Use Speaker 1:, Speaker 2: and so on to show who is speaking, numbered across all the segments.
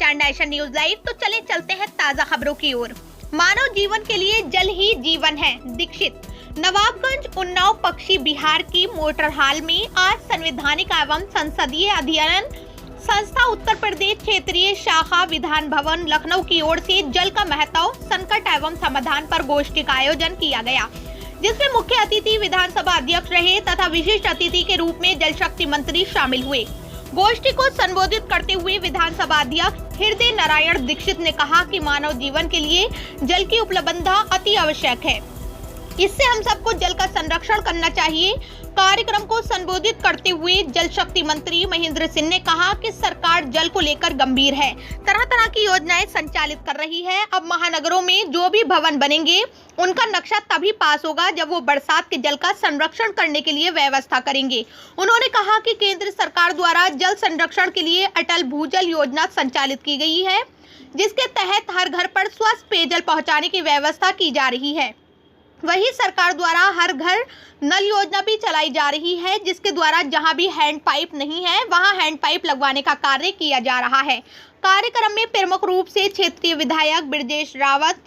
Speaker 1: नमस्कार nation news live. तो चलते हैं ताजा खबरों की ओर। मानव जीवन के लिए जल ही जीवन है। दीक्षित नवाबगंज उन्नाव पक्षी बिहार की मोटर हाल में आज संवैधानिक एवं संसदीय अध्ययन संस्था उत्तर प्रदेश क्षेत्रीय शाखा विधान भवन लखनऊ की ओर से जल का महत्व संकट एवं समाधान पर गोष्ठी का आयोजन किया गया, जिसमें मुख्य अतिथि विधानसभा अध्यक्ष रहे तथा विशिष्ट अतिथि के रूप में जल शक्ति मंत्री शामिल हुए। गोष्ठी को संबोधित करते हुए विधानसभा अध्यक्ष हृदय नारायण दीक्षित ने कहा कि मानव जीवन के लिए जल की उपलब्धता अति आवश्यक है। इससे हम सबको जल का संरक्षण करना चाहिए। कार्यक्रम को संबोधित करते हुए जल शक्ति मंत्री महेंद्र सिंह ने कहा कि सरकार जल को लेकर गंभीर है, तरह तरह की योजनाएं संचालित कर रही है। अब महानगरों में जो भी भवन बनेंगे उनका नक्शा तभी पास होगा जब वो बरसात के जल का संरक्षण करने के लिए व्यवस्था करेंगे। उन्होंने कहा कि केंद्र सरकार द्वारा जल संरक्षण के लिए अटल भूजल योजना संचालित की गई है, जिसके तहत हर घर पर स्वच्छ पेयजल पहुँचाने की व्यवस्था की जा रही है। वही सरकार द्वारा हर घर नल योजना भी चलाई जा रही है, जिसके द्वारा जहां भी हैंड पाइप नहीं है वहां हैंड पाइप लगवाने का कार्य किया जा रहा है। कार्यक्रम में प्रमुख रूप से क्षेत्रीय विधायक ब्रजेश रावत,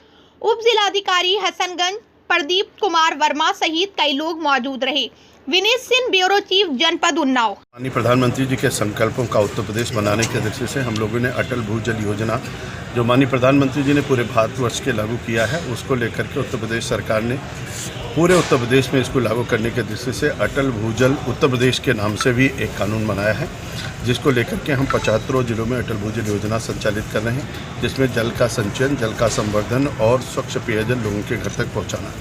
Speaker 1: उप जिलाधिकारी हसनगंज प्रदीप कुमार वर्मा सहित कई लोग मौजूद रहे। विनीत सिंह, ब्यूरो चीफ, जनपद उन्नाव।
Speaker 2: माननीय प्रधानमंत्री जी के संकल्पों का उत्तर प्रदेश बनाने के दृष्टि से हम लोगों ने अटल भूजल योजना जो माननीय प्रधानमंत्री जी ने पूरे भारतवर्ष के लागू किया है, उसको लेकर के उत्तर प्रदेश सरकार ने पूरे उत्तर प्रदेश में इसको लागू करने के दृष्टि से अटल भूजल उत्तर प्रदेश के नाम से भी एक कानून बनाया है, जिसको लेकर के हम 75 जिलों में अटल भूजल योजना संचालित कर रहे हैं, जिसमें जल का संचयन, जल का संवर्धन और स्वच्छ पेयजल लोगों के घर तक पहुँचाना।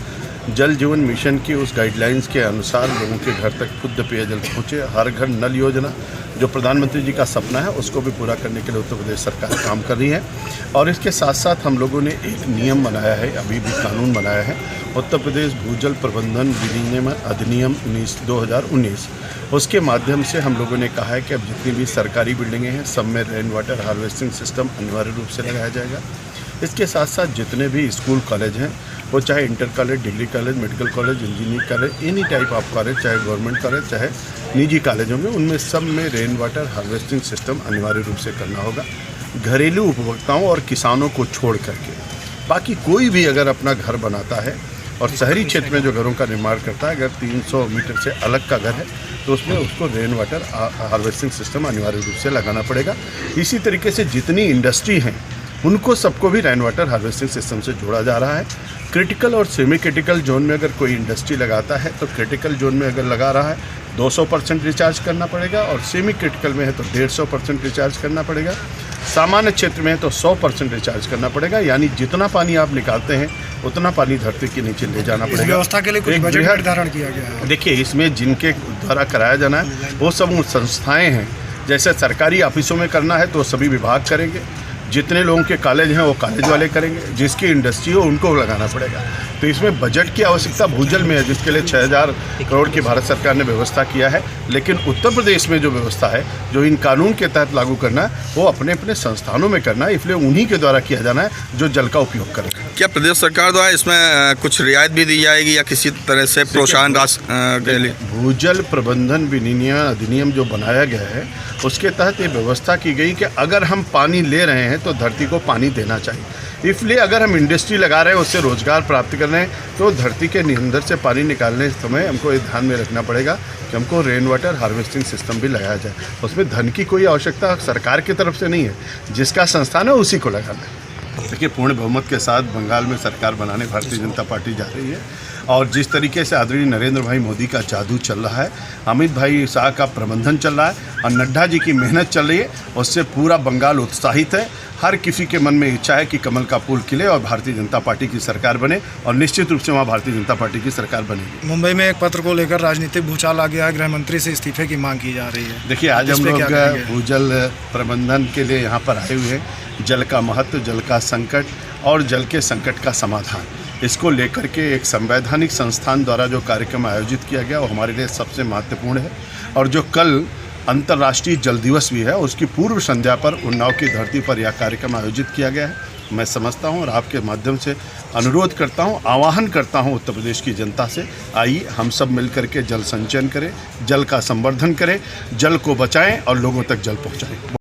Speaker 2: जल जीवन मिशन की उस गाइडलाइंस के अनुसार लोगों के घर तक शुद्ध पेयजल पहुँचे। हर घर नल योजना जो प्रधानमंत्री जी का सपना है, उसको भी पूरा करने के लिए उत्तर प्रदेश सरकार काम कर रही है। और इसके साथ साथ हम लोगों ने एक नियम बनाया है, अभी भी कानून बनाया है, उत्तर प्रदेश भूजल प्रबंधन विनियमन अधिनियम 2019। उसके माध्यम से हम लोगों ने कहा है कि अब जितनी भी सरकारी बिल्डिंगें हैं सब में रेन वाटर हार्वेस्टिंग सिस्टम अनिवार्य रूप से लगाया जाएगा। इसके साथ साथ जितने भी स्कूल कॉलेज हैं, वो चाहे inter college, degree college, medical college, engineering college, any type of college, चाहे गवर्नमेंट कॉलेज चाहे निजी कॉलेजों में, उनमें सब में रेन वाटर हार्वेस्टिंग सिस्टम अनिवार्य रूप से करना होगा। घरेलू उपभोक्ताओं और किसानों को छोड़ करके बाकी कोई भी अगर अपना घर बनाता है और शहरी क्षेत्र में जो घरों का निर्माण करता है, अगर 300 मीटर से अलग का घर है तो उसमें उसको रेन वाटर हार्वेस्टिंग सिस्टम अनिवार्य रूप से लगाना पड़ेगा। इसी तरीके से जितनी इंडस्ट्री हैं उनको सबको भी रेन वाटर हार्वेस्टिंग सिस्टम से जोड़ा जा रहा है। क्रिटिकल और सेमी क्रिटिकल जोन में अगर कोई इंडस्ट्री लगाता है तो क्रिटिकल जोन में अगर लगा रहा है 200% रिचार्ज करना पड़ेगा, और सेमी क्रिटिकल में है तो 150% रिचार्ज करना पड़ेगा। सामान्य क्षेत्र में है तो 100% रिचार्ज करना पड़ेगा। यानी जितना पानी आप निकालते हैं उतना पानी धरती के नीचे ले जाना पड़ेगा।
Speaker 3: व्यवस्था के लिए कुछ बजट निर्धारण किया गया है।
Speaker 2: देखिए, इसमें जिनके द्वारा कराया जाना है वो सब संस्थाएँ हैं। जैसे सरकारी ऑफिसों में करना है तो सभी विभाग करेंगे, जितने लोगों के कॉलेज हैं वो कॉलेज वाले करेंगे, जिसकी इंडस्ट्री हो उनको लगाना पड़ेगा। तो इसमें बजट की आवश्यकता भूजल में है, जिसके लिए 6000 करोड़ की भारत सरकार ने व्यवस्था किया है। लेकिन उत्तर प्रदेश में जो व्यवस्था है, जो इन कानून के तहत लागू करना है, वो अपने अपने संस्थानों में करना है, इसलिए उन्हीं के द्वारा किया जाना है जो जल का उपयोग करें।
Speaker 4: क्या प्रदेश सरकार द्वारा इसमें कुछ रियायत भी दी जाएगी या किसी तरह से प्रोत्साहन राशि के लिए?
Speaker 2: भूजल प्रबंधन विनियमन अधिनियम जो बनाया गया है, उसके तहत ये व्यवस्था की गई कि अगर हम पानी ले रहे हैं तो धरती को पानी देना चाहिए। इसलिए अगर हम इंडस्ट्री लगा रहे हैं, उससे रोजगार प्राप्त कर रहे हैं, तो धरती के अंदर से पानी निकालने समय हमको ये ध्यान में रखना पड़ेगा कि हमको रेन वाटर हार्वेस्टिंग सिस्टम भी लगाया जाए। उसमें धन की कोई आवश्यकता सरकार की तरफ से नहीं है, जिसका संस्थान है उसी को लगाना है। देखिए, पूर्ण बहुमत के साथ बंगाल में सरकार बनाने भारतीय जनता पार्टी जा रही है, और जिस तरीके से आदरणीय नरेंद्र भाई मोदी का जादू चल रहा है, अमित भाई शाह का प्रबंधन चल रहा है और नड्डा जी की मेहनत चल रही है, उससे पूरा बंगाल उत्साहित है। हर किसी के मन में इच्छा है कि कमल का फूल खिले और भारतीय जनता पार्टी की सरकार बने, और निश्चित रूप से वहाँ भारतीय जनता पार्टी की सरकार बनेगी।
Speaker 3: मुंबई में एक पत्र को लेकर राजनीतिक भूचाल आ गया है, गृह मंत्री से इस्तीफे की मांग की जा रही है।
Speaker 2: देखिए, आज हम लोग भूजल प्रबंधन के लिए यहाँ पर आए हुए हैं। जल का महत्व, जल का संकट और जल के संकट का समाधान, इसको लेकर के एक संवैधानिक संस्थान द्वारा जो कार्यक्रम आयोजित किया गया वो हमारे लिए सबसे महत्वपूर्ण है। और जो कल अंतर्राष्ट्रीय जल दिवस भी है, उसकी पूर्व संध्या पर उन्नाव की धरती पर यह कार्यक्रम आयोजित किया गया है। मैं समझता हूं और आपके माध्यम से अनुरोध करता हूं, आह्वान करता हूं उत्तर प्रदेश की जनता से, आइए हम सब मिलकर के जल संचयन करें, जल का संवर्धन करें, जल को बचाएं और लोगों तक जल पहुंचाएं।